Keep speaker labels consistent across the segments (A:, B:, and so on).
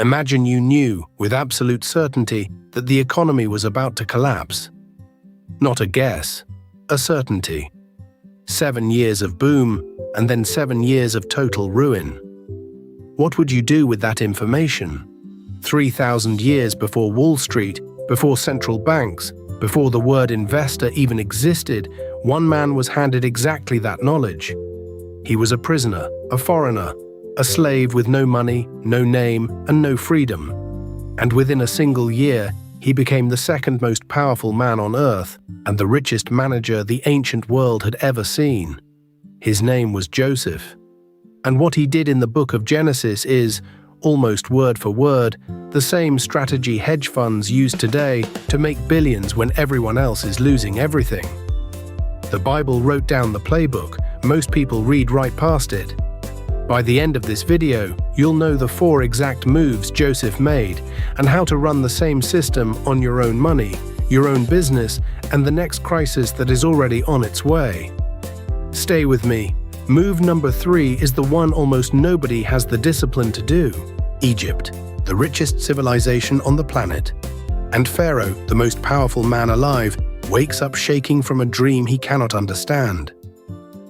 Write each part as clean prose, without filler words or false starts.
A: Imagine you knew, with absolute certainty, that the economy was about to collapse. Not a guess, a certainty. 7 years of boom, and then 7 years of total ruin. What would you do with that information? 3,000 years before Wall Street, before central banks, before the word investor even existed, one man was handed exactly that knowledge. He was a prisoner, a foreigner, a slave with no money, no name, and no freedom. And within a single year, he became the second most powerful man on earth and the richest manager the ancient world had ever seen. His name was Joseph. And what he did in the book of Genesis is, almost word for word, the same strategy hedge funds use today to make billions when everyone else is losing everything. The Bible wrote down the playbook. Most people read right past it. By the end of this video, you'll know the 4 exact moves Joseph made and how to run the same system on your own money, your own business, and the next crisis that is already on its way. Stay with me. Move number 3 is the one almost nobody has the discipline to do. Egypt, the richest civilization on the planet. And Pharaoh, the most powerful man alive, wakes up shaking from a dream he cannot understand.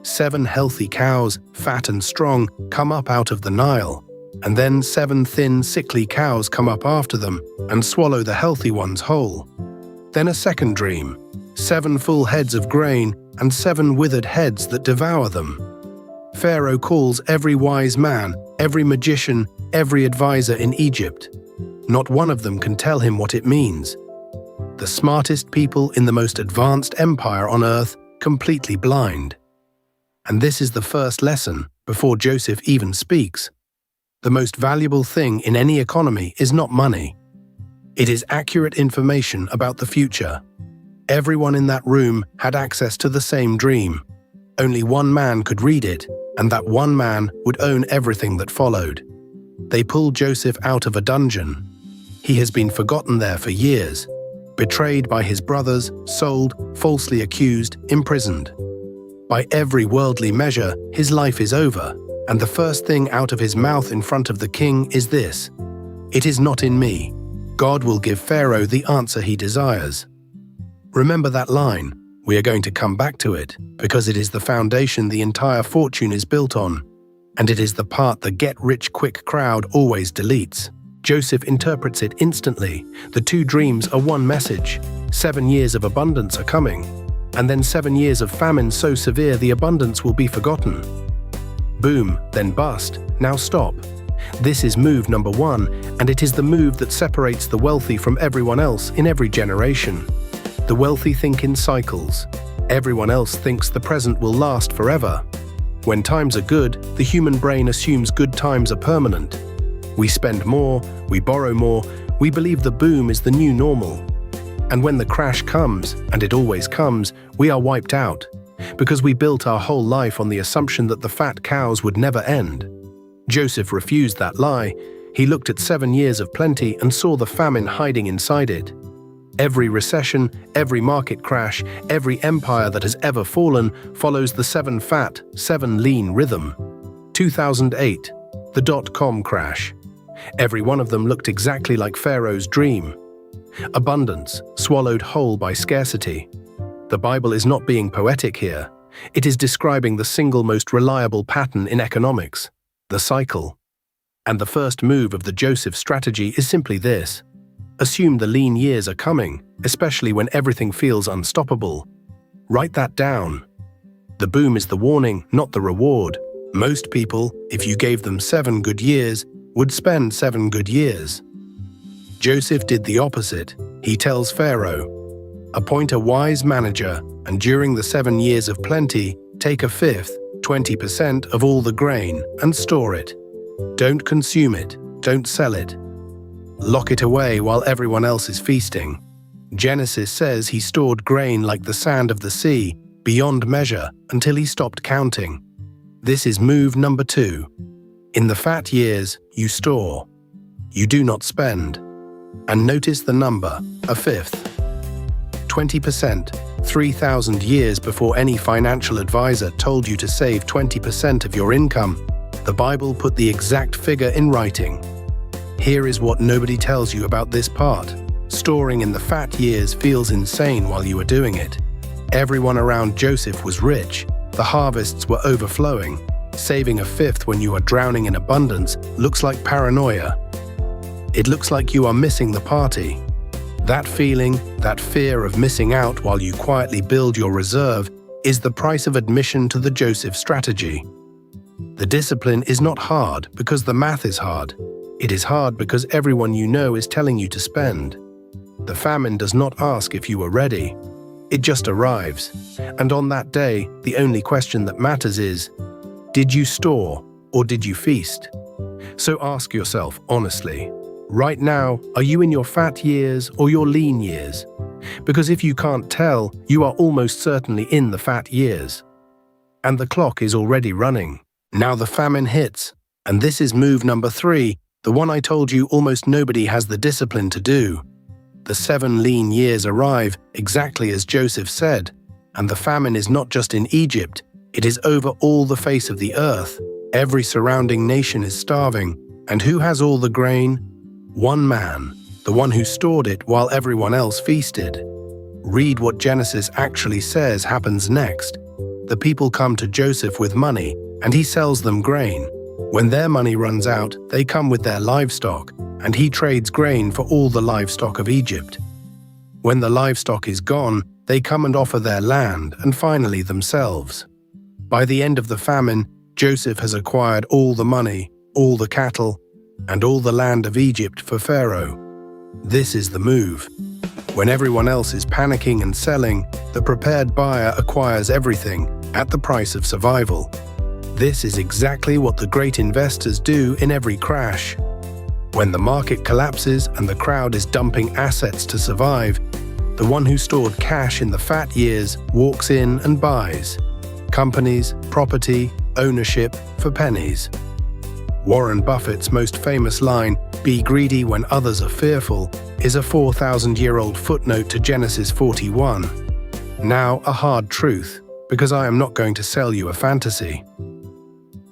A: 7 healthy cows, fat and strong, come up out of the Nile, and then 7 thin, sickly cows come up after them and swallow the healthy ones whole. Then a second dream, 7 full heads of grain and 7 withered heads that devour them. Pharaoh calls every wise man, every magician, every advisor in Egypt. Not one of them can tell him what it means. The smartest people in the most advanced empire on earth, completely blind. And this is the first lesson, before Joseph even speaks. The most valuable thing in any economy is not money. It is accurate information about the future. Everyone in that room had access to the same dream. Only one man could read it, and that one man would own everything that followed. They pulled Joseph out of a dungeon. He has been forgotten there for years, betrayed by his brothers, sold, falsely accused, imprisoned. By every worldly measure, his life is over, and the first thing out of his mouth in front of the king is this: "It is not in me. God will give Pharaoh the answer he desires." Remember that line. We are going to come back to it, because it is the foundation the entire fortune is built on, and it is the part the get-rich-quick crowd always deletes. Joseph interprets it instantly. The 2 dreams are one message. 7 years of abundance are coming, and then 7 years of famine so severe the abundance will be forgotten. Boom, then bust, now stop. This is move number 1, and it is the move that separates the wealthy from everyone else in every generation. The wealthy think in cycles. Everyone else thinks the present will last forever. When times are good, the human brain assumes good times are permanent. We spend more, we borrow more, we believe the boom is the new normal. And when the crash comes, and it always comes, we are wiped out, because we built our whole life on the assumption that the fat cows would never end. Joseph refused that lie. He looked at 7 years of plenty and saw the famine hiding inside it. Every recession, every market crash, every empire that has ever fallen follows the 7 fat, 7 lean rhythm. 2008, the dot-com crash. Every one of them looked exactly like Pharaoh's dream. Abundance, swallowed whole by scarcity. The Bible is not being poetic here. It is describing the single most reliable pattern in economics, the cycle. And the first move of the Joseph strategy is simply this. Assume the lean years are coming, especially when everything feels unstoppable. Write that down. The boom is the warning, not the reward. Most people, if you gave them 7 good years, would spend 7 good years. Joseph did the opposite. He tells Pharaoh, "Appoint a wise manager, and during the 7 years of plenty, take a fifth, 20% of all the grain, and store it. Don't consume it, don't sell it. Lock it away while everyone else is feasting." Genesis says he stored grain like the sand of the sea, beyond measure, until he stopped counting. This is move number 2. In the fat years, you store. You do not spend. And notice the number, a fifth. 20%, 3,000 years before any financial advisor told you to save 20% of your income, the Bible put the exact figure in writing. Here is what nobody tells you about this part. Storing in the fat years feels insane while you are doing it. Everyone around Joseph was rich. The harvests were overflowing. Saving a fifth when you are drowning in abundance looks like paranoia. It looks like you are missing the party. That feeling, that fear of missing out while you quietly build your reserve, is the price of admission to the Joseph strategy. The discipline is not hard because the math is hard. It is hard because everyone you know is telling you to spend. The famine does not ask if you are ready. It just arrives. And on that day, the only question that matters is, did you store or did you feast? So ask yourself honestly, right now, are you in your fat years or your lean years? Because if you can't tell, you are almost certainly in the fat years. And the clock is already running. Now the famine hits. And this is move number 3, the one I told you almost nobody has the discipline to do. The 7 lean years arrive exactly as Joseph said, and the famine is not just in Egypt, it is over all the face of the earth. Every surrounding nation is starving, and who has all the grain? One man, the one who stored it while everyone else feasted. Read what Genesis actually says happens next. The people come to Joseph with money, and he sells them grain. When their money runs out, they come with their livestock, and he trades grain for all the livestock of Egypt. When the livestock is gone, they come and offer their land and finally themselves. By the end of the famine, Joseph has acquired all the money, all the cattle, and all the land of Egypt for Pharaoh. This is the move. When everyone else is panicking and selling, the prepared buyer acquires everything at the price of survival. This is exactly what the great investors do in every crash. When the market collapses and the crowd is dumping assets to survive, the one who stored cash in the fat years walks in and buys companies, property, ownership for pennies. Warren Buffett's most famous line, "Be greedy when others are fearful," is a 4,000-year-old footnote to Genesis 41. Now a hard truth, because I am not going to sell you a fantasy.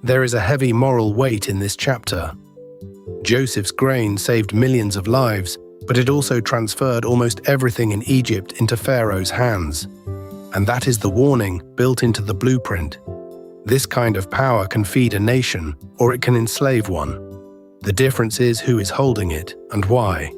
A: There is a heavy moral weight in this chapter. Joseph's grain saved millions of lives, but it also transferred almost everything in Egypt into Pharaoh's hands. And that is the warning built into the blueprint. This kind of power can feed a nation, or it can enslave one. The difference is who is holding it and why.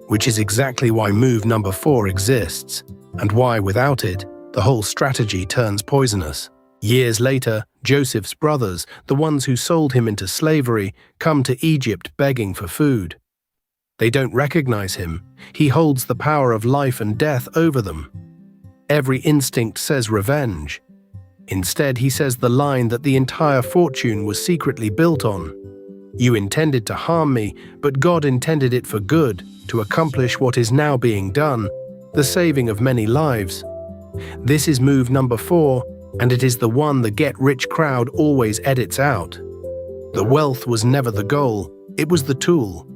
A: Which is exactly why move number 4 exists, and why without it, the whole strategy turns poisonous. Years later, Joseph's brothers, the ones who sold him into slavery, come to Egypt begging for food. They don't recognize him. He holds the power of life and death over them. Every instinct says revenge. Instead, he says the line that the entire fortune was secretly built on. You intended to harm me, but God intended it for good, to accomplish what is now being done, the saving of many lives. This is move number 4, and it is the one the get-rich crowd always edits out. The wealth was never the goal, it was the tool.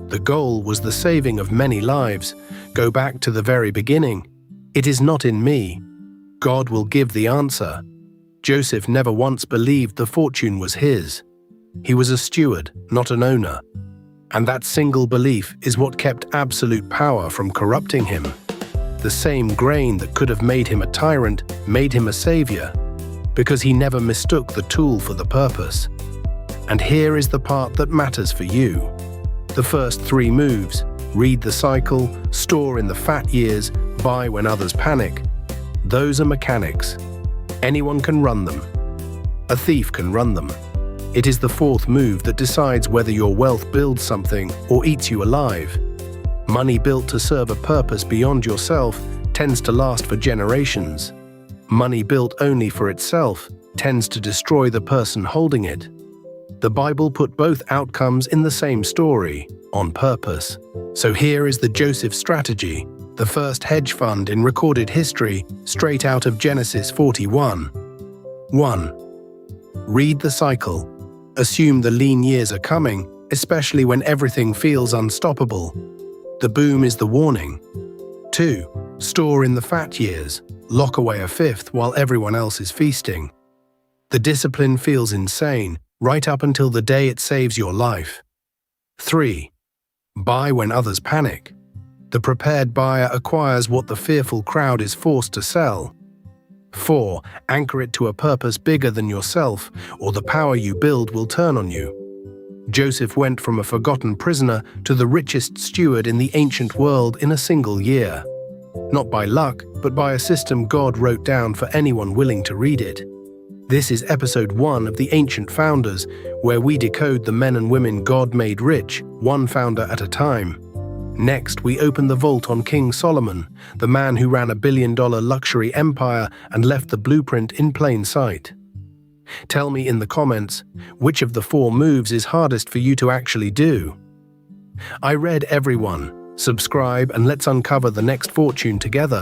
A: The goal was the saving of many lives. Go back to the very beginning. It is not in me. God will give the answer. Joseph never once believed the fortune was his. He was a steward, not an owner. And that single belief is what kept absolute power from corrupting him. The same grain that could have made him a tyrant made him a savior, because he never mistook the tool for the purpose. And here is the part that matters for you. The first 3 moves: read the cycle, store in the fat years, buy when others panic. Those are mechanics. Anyone can run them. A thief can run them. It is the 4th move that decides whether your wealth builds something or eats you alive. Money built to serve a purpose beyond yourself tends to last for generations. Money built only for itself tends to destroy the person holding it. The Bible put both outcomes in the same story, on purpose. So here is the Joseph strategy, the first hedge fund in recorded history, straight out of Genesis 41. 1. Read the cycle. Assume the lean years are coming, especially when everything feels unstoppable. The boom is the warning. 2. Store in the fat years. Lock away a fifth while everyone else is feasting. The discipline feels insane, right up until the day it saves your life. 3. Buy when others panic. The prepared buyer acquires what the fearful crowd is forced to sell. 4. Anchor it to a purpose bigger than yourself, or the power you build will turn on you. Joseph went from a forgotten prisoner to the richest steward in the ancient world in a single year. Not by luck, but by a system God wrote down for anyone willing to read it. This is episode 1 of The Ancient Founders, where we decode the men and women God made rich, one founder at a time. Next, we open the vault on King Solomon, the man who ran a billion-dollar luxury empire and left the blueprint in plain sight. Tell me in the comments, which of the 4 moves is hardest for you to actually do? I read everyone. Subscribe and let's uncover the next fortune together.